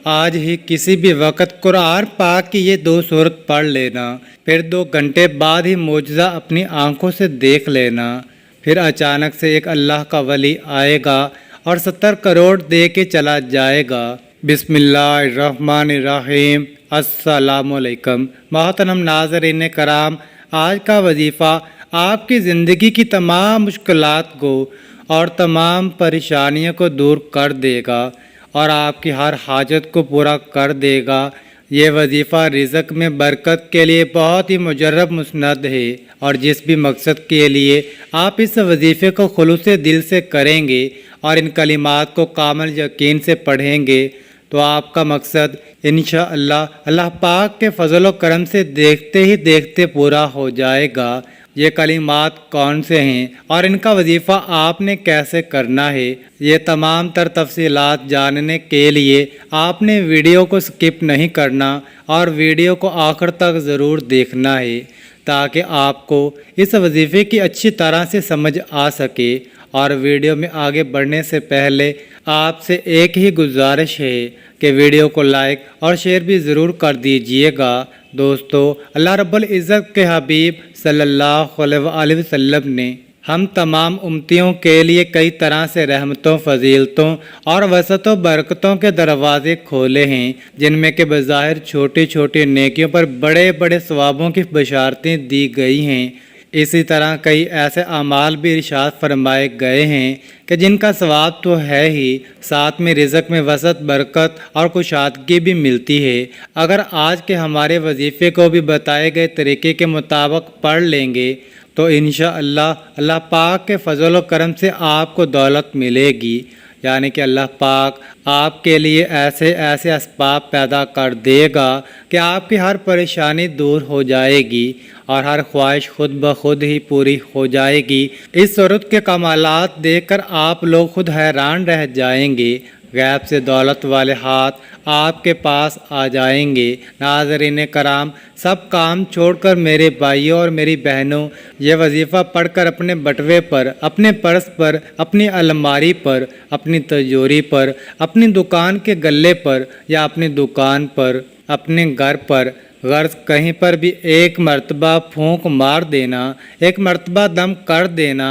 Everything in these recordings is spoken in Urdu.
آج ہی کسی بھی وقت قرآن پاک کی یہ 2 سورت پڑھ لینا، پھر 2 گھنٹے بعد ہی معجزہ اپنی آنکھوں سے دیکھ لینا۔ پھر اچانک سے ایک اللہ کا ولی آئے گا اور 70 کروڑ دے کے چلا جائے گا۔ بسم اللہ الرحمن الرحیم۔ السلام علیکم محترم ناظرین کرام، آج کا وظیفہ آپ کی زندگی کی تمام مشکلات کو اور تمام پریشانیوں کو دور کر دے گا اور آپ کی ہر حاجت کو پورا کر دے گا۔ یہ وظیفہ رزق میں برکت کے لیے بہت ہی مجرب مسند ہے، اور جس بھی مقصد کے لیے آپ اس وظیفے کو خلوص دل سے کریں گے اور ان کلمات کو کامل یقین سے پڑھیں گے تو آپ کا مقصد انشاءاللہ اللہ پاک کے فضل و کرم سے دیکھتے ہی دیکھتے پورا ہو جائے گا۔ یہ کلمات کون سے ہیں اور ان کا وظیفہ آپ نے کیسے کرنا ہے، یہ تمام تر تفصیلات جاننے کے لیے آپ نے ویڈیو کو سکپ نہیں کرنا اور ویڈیو کو آخر تک ضرور دیکھنا ہے، تاکہ آپ کو اس وظیفے کی اچھی طرح سے سمجھ آ سکے۔ اور ویڈیو میں آگے بڑھنے سے پہلے آپ سے ایک ہی گزارش ہے کہ ویڈیو کو لائک اور شیئر بھی ضرور کر دیجئے گا۔ دوستو، اللہ رب العزت کے حبیب صلی اللہ علیہ وآلہ وسلم نے ہم تمام امتیوں کے لیے کئی طرح سے رحمتوں، فضیلتوں اور وسعت و برکتوں کے دروازے کھولے ہیں، جن میں کہ بظاہر چھوٹی چھوٹی نیکیوں پر بڑے بڑے ثوابوں کی بشارتیں دی گئی ہیں۔ اسی طرح کئی ایسے اعمال بھی ارشاد فرمائے گئے ہیں کہ جن کا ثواب تو ہے ہی، ساتھ میں رزق میں وسعت، برکت اور کشادگی بھی ملتی ہے۔ اگر آج کے ہمارے وظیفے کو بھی بتائے گئے طریقے کے مطابق پڑھ لیں گے تو انشاءاللہ اللہ پاک کے فضل و کرم سے آپ کو دولت ملے گی، یعنی کہ اللہ پاک آپ کے لیے ایسے ایسے اسباب پیدا کر دے گا کہ آپ کی ہر پریشانی دور ہو جائے گی اور ہر خواہش خود بخود ہی پوری ہو جائے گی۔ اس صورت کے کمالات دیکھ کر آپ لوگ خود حیران رہ جائیں گے۔ غیب سے دولت والے ہاتھ آپ کے پاس آ جائیں گے۔ ناظرین کرام، سب کام چھوڑ کر میرے بھائیوں اور میری بہنوں، یہ وظیفہ پڑھ کر اپنے بٹوے پر، اپنے پرس پر، اپنی الماری پر، اپنی تجوری پر، اپنی دکان کے گلے پر یا اپنی دکان پر، اپنے گھر پر، غرض کہیں پر بھی ایک مرتبہ پھونک مار دینا، ایک مرتبہ دم کر دینا۔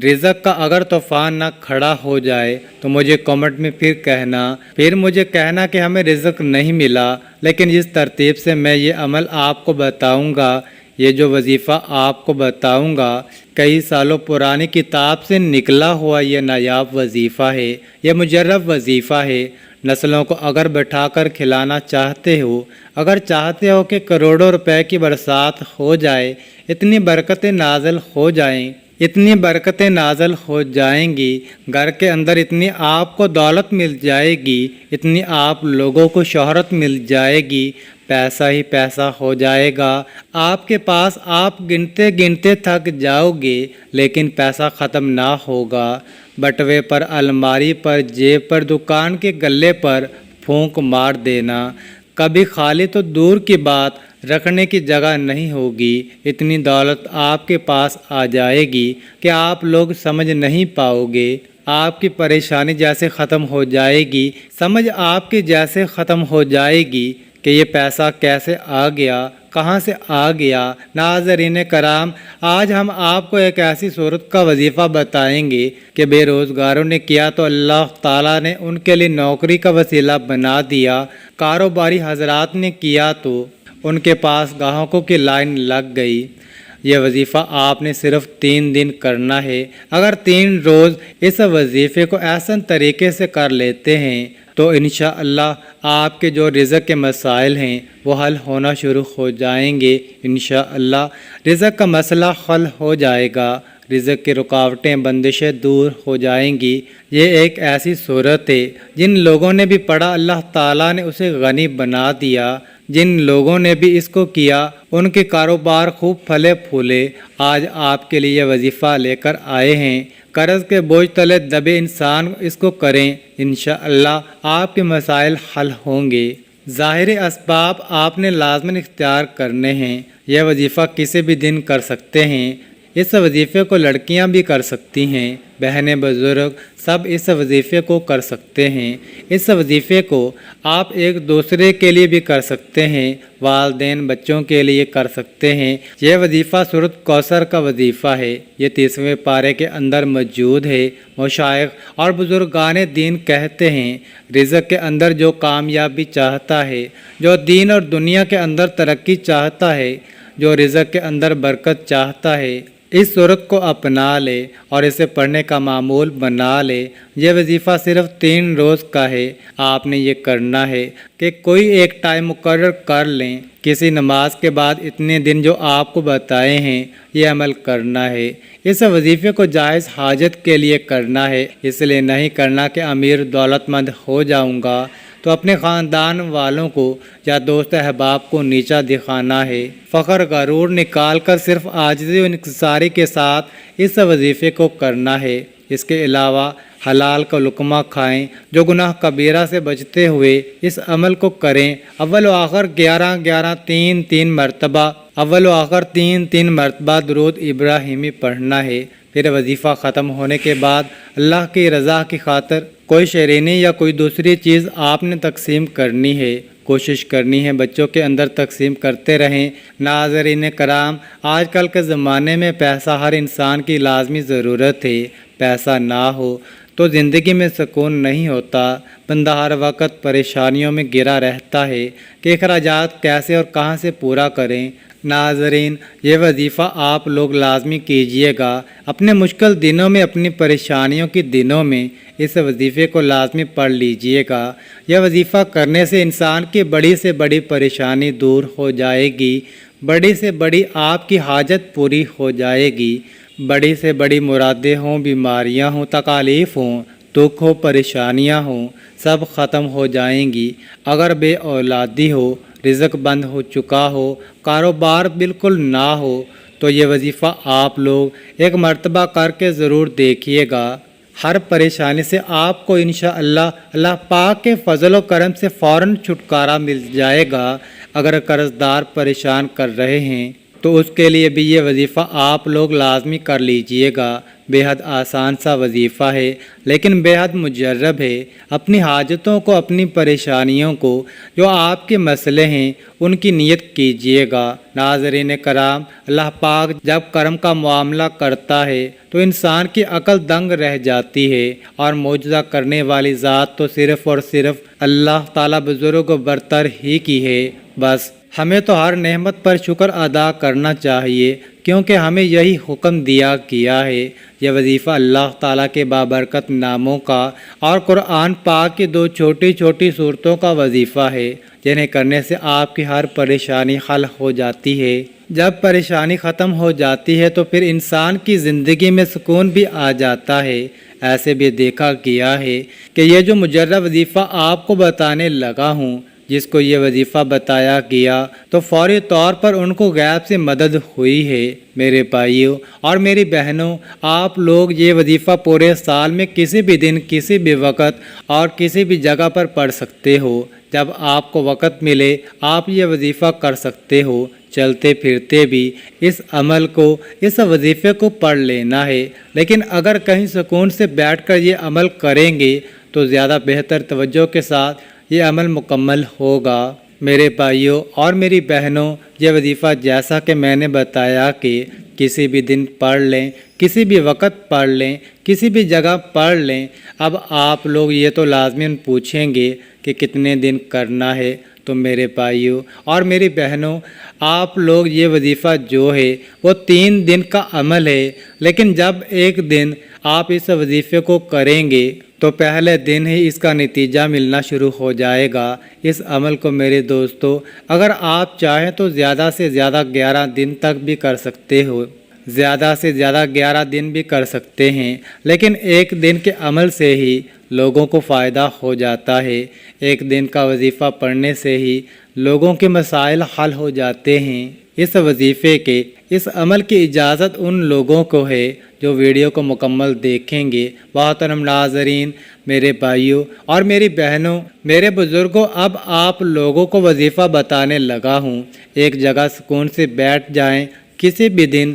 رزق کا اگر طوفان نہ کھڑا ہو جائے تو مجھے کمنٹ میں پھر مجھے کہنا کہ ہمیں رزق نہیں ملا، لیکن جس ترتیب سے میں یہ عمل آپ کو بتاؤں گا، یہ جو وظیفہ آپ کو بتاؤں گا، کئی سالوں پرانی کتاب سے نکلا ہوا یہ نایاب وظیفہ ہے، یہ مجرب وظیفہ ہے۔ نسلوں کو اگر بٹھا کر کھلانا چاہتے ہو، اگر چاہتے ہو کہ کروڑوں روپے کی برسات ہو جائے، اتنی برکتیں نازل ہو جائیں، اتنی برکتیں نازل ہو جائیں گی، گھر کے اندر اتنی آپ کو دولت مل جائے گی، اتنی آپ لوگوں کو شہرت مل جائے گی، پیسہ ہی پیسہ ہو جائے گا آپ کے پاس۔ آپ گنتے گنتے تھک جاؤ گے لیکن پیسہ ختم نہ ہوگا۔ بٹوے پر، الماری پر، جیب پر، دکان کے گلے پر پھونک مار دینا، کبھی خالی تو دور کی بات، رکھنے کی جگہ نہیں ہوگی۔ اتنی دولت آپ کے پاس آ جائے گی کہ آپ لوگ سمجھ نہیں پاؤ گے۔ آپ کی پریشانی جیسے ختم ہو جائے گی، سمجھ آپ کی جیسے ختم ہو جائے گی کہ یہ پیسہ کیسے آ گیا، کہاں سے آ گیا۔ ناظرین کرام، آج ہم آپ کو ایک ایسی صورت کا وظیفہ بتائیں گے کہ بے روزگاروں نے کیا تو اللہ تعالیٰ نے ان کے لیے نوکری کا وسیلہ بنا دیا، کاروباری حضرات نے کیا تو ان کے پاس گاہکوں کی لائن لگ گئی۔ یہ وظیفہ آپ نے صرف 3 دن کرنا ہے۔ اگر 3 روز اس وظیفے کو احسن طریقے سے کر لیتے ہیں تو انشاءاللہ آپ کے جو رزق کے مسائل ہیں وہ حل ہونا شروع ہو جائیں گے۔ انشاءاللہ رزق کا مسئلہ حل ہو جائے گا، رزق کی رکاوٹیں، بندشیں دور ہو جائیں گی۔ یہ ایک ایسی صورت ہے جن لوگوں نے بھی پڑھا اللہ تعالیٰ نے اسے غنی بنا دیا، جن لوگوں نے بھی اس کو کیا ان کے کاروبار خوب پھلے پھولے۔ آج آپ کے لیے وظیفہ لے کر آئے ہیں، قرض کے بوجھ تلے دبے انسان اس کو کریں، انشاءاللہ آپ کے مسائل حل ہوں گے۔ ظاہری اسباب آپ نے لازماً اختیار کرنے ہیں۔ یہ وظیفہ کسی بھی دن کر سکتے ہیں، اس وظیفے کو لڑکیاں بھی کر سکتی ہیں، بہنیں بزرگ سب اس وظیفے کو کر سکتے ہیں۔ اس وظیفے کو آپ ایک دوسرے کے لیے بھی کر سکتے ہیں، والدین بچوں کے لیے کر سکتے ہیں۔ یہ وظیفہ سورۃ کوثر کا وظیفہ ہے، یہ 30ویں پارے کے اندر موجود ہے۔ مشائخ اور بزرگان دین کہتے ہیں، رزق کے اندر جو کامیابی چاہتا ہے، جو دین اور دنیا کے اندر ترقی چاہتا ہے، جو رزق کے اندر برکت چاہتا ہے، اس صورت کو اپنا لے اور اسے پڑھنے کا معمول بنا لے۔ یہ وظیفہ صرف 3 روز کا ہے۔ آپ نے یہ کرنا ہے کہ کوئی ایک ٹائم مقرر کر لیں، کسی نماز کے بعد اتنے دن جو آپ کو بتائے ہیں یہ عمل کرنا ہے۔ اس وظیفے کو جائز حاجت کے لیے کرنا ہے، اس لیے نہیں کرنا کہ امیر دولت مند ہو جاؤں گا تو اپنے خاندان والوں کو یا دوست احباب کو نیچا دکھانا ہے۔ فخر غرور نکال کر صرف عاجزی و انکساری کے ساتھ اس وظیفے کو کرنا ہے۔ اس کے علاوہ حلال کا لقمہ کھائیں، جو گناہ کبیرہ سے بچتے ہوئے اس عمل کو کریں۔ اول و آخر 11 3 مرتبہ اول و آخر 3 مرتبہ درود ابراہیمی پڑھنا ہے۔ پھر وظیفہ ختم ہونے کے بعد اللہ کی رضا کی خاطر کوئی شیرینی یا کوئی دوسری چیز آپ نے تقسیم کرنی ہے، کوشش کرنی ہے بچوں کے اندر تقسیم کرتے رہیں۔ ناظرین کرام، آج کل کے زمانے میں پیسہ ہر انسان کی لازمی ضرورت ہے۔ پیسہ نہ ہو تو زندگی میں سکون نہیں ہوتا، بندہ ہر وقت پریشانیوں میں گرا رہتا ہے کہ اخراجات کیسے اور کہاں سے پورا کریں۔ ناظرین، یہ وظیفہ آپ لوگ لازمی کیجئے گا۔ اپنے مشکل دنوں میں، اپنی پریشانیوں کی دنوں میں اس وظیفے کو لازمی پڑھ لیجئے گا۔ یہ وظیفہ کرنے سے انسان کی بڑی سے بڑی پریشانی دور ہو جائے گی، بڑی سے بڑی آپ کی حاجت پوری ہو جائے گی، بڑی سے بڑی مرادیں ہوں، بیماریاں ہوں، تکالیف ہوں، دکھ ہو، پریشانیاں ہوں، سب ختم ہو جائیں گی۔ اگر بے اولادی ہو، رزق بند ہو چکا ہو، کاروبار بالکل نہ ہو تو یہ وظیفہ آپ لوگ ایک مرتبہ کر کے ضرور دیکھیے گا۔ ہر پریشانی سے آپ کو انشاءاللہ اللہ پاک کے فضل و کرم سے فوراً چھٹکارا مل جائے گا۔ اگر قرض دار پریشان کر رہے ہیں تو اس کے لیے بھی یہ وظیفہ آپ لوگ لازمی کر لیجئے گا۔ بے حد آسان سا وظیفہ ہے لیکن بے حد مجرب ہے۔ اپنی حاجتوں کو، اپنی پریشانیوں کو، جو آپ کے مسئلے ہیں ان کی نیت کیجئے گا۔ ناظرین کرام، اللہ پاک جب کرم کا معاملہ کرتا ہے تو انسان کی عقل دنگ رہ جاتی ہے، اور معجزہ کرنے والی ذات تو صرف اور صرف اللہ تعالیٰ بزرگ و برتر ہی کی ہے۔ بس ہمیں تو ہر نعمت پر شکر ادا کرنا چاہیے، کیونکہ ہمیں یہی حکم دیا گیا ہے۔ یہ وظیفہ اللہ تعالیٰ کے بابرکت ناموں کا اور قرآن پاک کی 2 چھوٹی چھوٹی صورتوں کا وظیفہ ہے، جنہیں کرنے سے آپ کی ہر پریشانی حل ہو جاتی ہے۔ جب پریشانی ختم ہو جاتی ہے تو پھر انسان کی زندگی میں سکون بھی آ جاتا ہے۔ ایسے بھی دیکھا گیا ہے کہ یہ جو مجرب وظیفہ آپ کو بتانے لگا ہوں، جس کو یہ وظیفہ بتایا گیا تو فوری طور پر ان کو غیب سے مدد ہوئی ہے۔ میرے بھائیوں اور میری بہنوں، آپ لوگ یہ وظیفہ پورے سال میں کسی بھی دن، کسی بھی وقت اور کسی بھی جگہ پر پڑھ سکتے ہو۔ جب آپ کو وقت ملے آپ یہ وظیفہ کر سکتے ہو۔ چلتے پھرتے بھی اس عمل کو، اس وظیفے کو پڑھ لینا ہے۔ لیکن اگر کہیں سکون سے بیٹھ کر یہ عمل کریں گے تو زیادہ بہتر توجہ کے ساتھ یہ عمل مکمل ہوگا۔ میرے بھائیوں اور میری بہنوں، یہ وظیفہ جیسا کہ میں نے بتایا کہ کسی بھی دن پڑھ لیں، کسی بھی وقت پڑھ لیں، کسی بھی جگہ پڑھ لیں۔ اب آپ لوگ یہ تو لازماً پوچھیں گے کہ کتنے دن کرنا ہے، تو میرے بھائیوں اور میری بہنوں، آپ لوگ یہ وظیفہ جو ہے وہ 3 دن کا عمل ہے، لیکن جب ایک دن آپ اس وظیفے کو کریں گے تو پہلے دن ہی اس کا نتیجہ ملنا شروع ہو جائے گا۔ اس عمل کو میرے دوستو، اگر آپ چاہیں تو زیادہ سے زیادہ 11 دن تک بھی کر سکتے ہو، زیادہ سے زیادہ 11 دن بھی کر سکتے ہیں، لیکن ایک دن کے عمل سے ہی لوگوں کو فائدہ ہو جاتا ہے۔ ایک دن کا وظیفہ پڑھنے سے ہی لوگوں کے مسائل حل ہو جاتے ہیں۔ اس وظیفے کے، اس عمل کی اجازت ان لوگوں کو ہے جو ویڈیو کو مکمل دیکھیں گے۔ محترم ناظرین، میرے بھائیوں اور میری بہنوں، میرے بزرگوں، اب آپ لوگوں کو وظیفہ بتانے لگا ہوں۔ ایک جگہ سکون سے بیٹھ جائیں، کسی بھی دن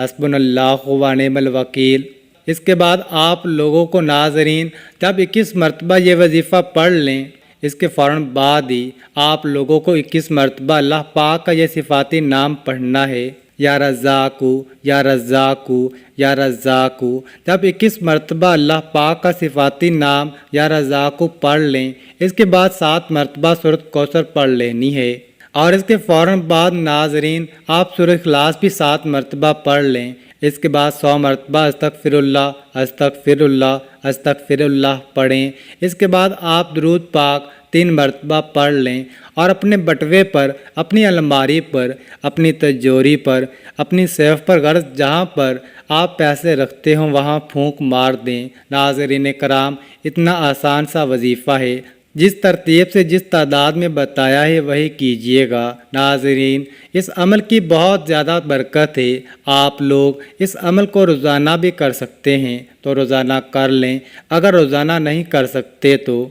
حسبنا اللہ و نعم الوکیل۔ اس کے بعد آپ لوگوں کو ناظرین جب 21 مرتبہ یہ وظیفہ پڑھ لیں، اس کے فوراً بعد ہی آپ لوگوں کو 21 مرتبہ اللہ پاک کا یہ صفاتی نام پڑھنا ہے، یا رزاقو یا رزاقو یا رزاقو۔ جب 21 مرتبہ اللہ پاک کا صفاتی نام یا رزاقو پڑھ لیں، اس کے بعد 7 مرتبہ سورۃ کوثر پڑھ لینی ہے، اور اس کے فوراً بعد ناظرین آپ سورۃ اخلاص بھی 7 مرتبہ پڑھ لیں۔ اس کے بعد 100 مرتبہ استغفر اللہ استغفر اللہ استغفر اللہ پڑھیں۔ اس کے بعد آپ درود پاک 3 مرتبہ پڑھ لیں، اور اپنے بٹوے پر، اپنی الماری پر، اپنی تجوری پر، اپنی سیف پر، غرض جہاں پر آپ پیسے رکھتے ہوں وہاں پھونک مار دیں۔ ناظرین کرام، اتنا آسان سا وظیفہ ہے، جس ترتیب سے جس تعداد میں بتایا ہے وہی کیجئے گا۔ ناظرین، اس عمل کی بہت زیادہ برکت ہے، آپ لوگ اس عمل کو روزانہ بھی کر سکتے ہیں تو روزانہ کر لیں، اگر روزانہ نہیں کر سکتے تو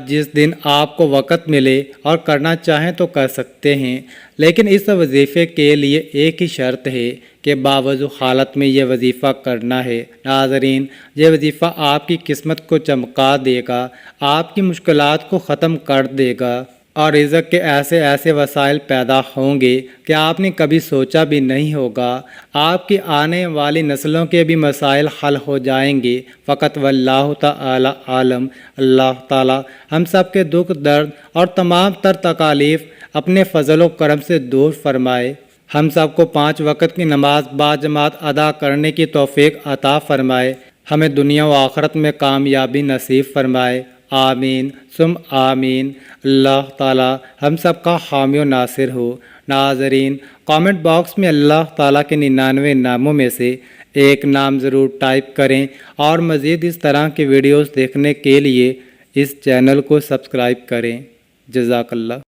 جس دن آپ کو وقت ملے اور کرنا چاہیں تو کر سکتے ہیں، لیکن اس وظیفے کے لیے ایک ہی شرط ہے کہ باوضو حالت میں یہ وظیفہ کرنا ہے۔ ناظرین، یہ وظیفہ آپ کی قسمت کو چمکا دے گا، آپ کی مشکلات کو ختم کر دے گا، اور رزق کے ایسے ایسے وسائل پیدا ہوں گے کہ آپ نے کبھی سوچا بھی نہیں ہوگا۔ آپ کی آنے والی نسلوں کے بھی مسائل حل ہو جائیں گے۔ فقط واللہ تعالی عالم۔ اللہ تعالی ہم سب کے دکھ درد اور تمام تر تکالیف اپنے فضل و کرم سے دور فرمائے، ہم سب کو 5 وقت کی نماز باجماعت ادا کرنے کی توفیق عطا فرمائے، ہمیں دنیا و آخرت میں کامیابی نصیب فرمائے، آمین ثم آمین۔ اللہ تعالی ہم سب کا حامی و ناصر ہو۔ ناظرین، کامنٹ باکس میں اللہ تعالیٰ کے 99 ناموں میں سے ایک نام ضرور ٹائپ کریں، اور مزید اس طرح کی ویڈیوز دیکھنے کے لیے اس چینل کو سبسکرائب کریں۔ جزاک اللہ۔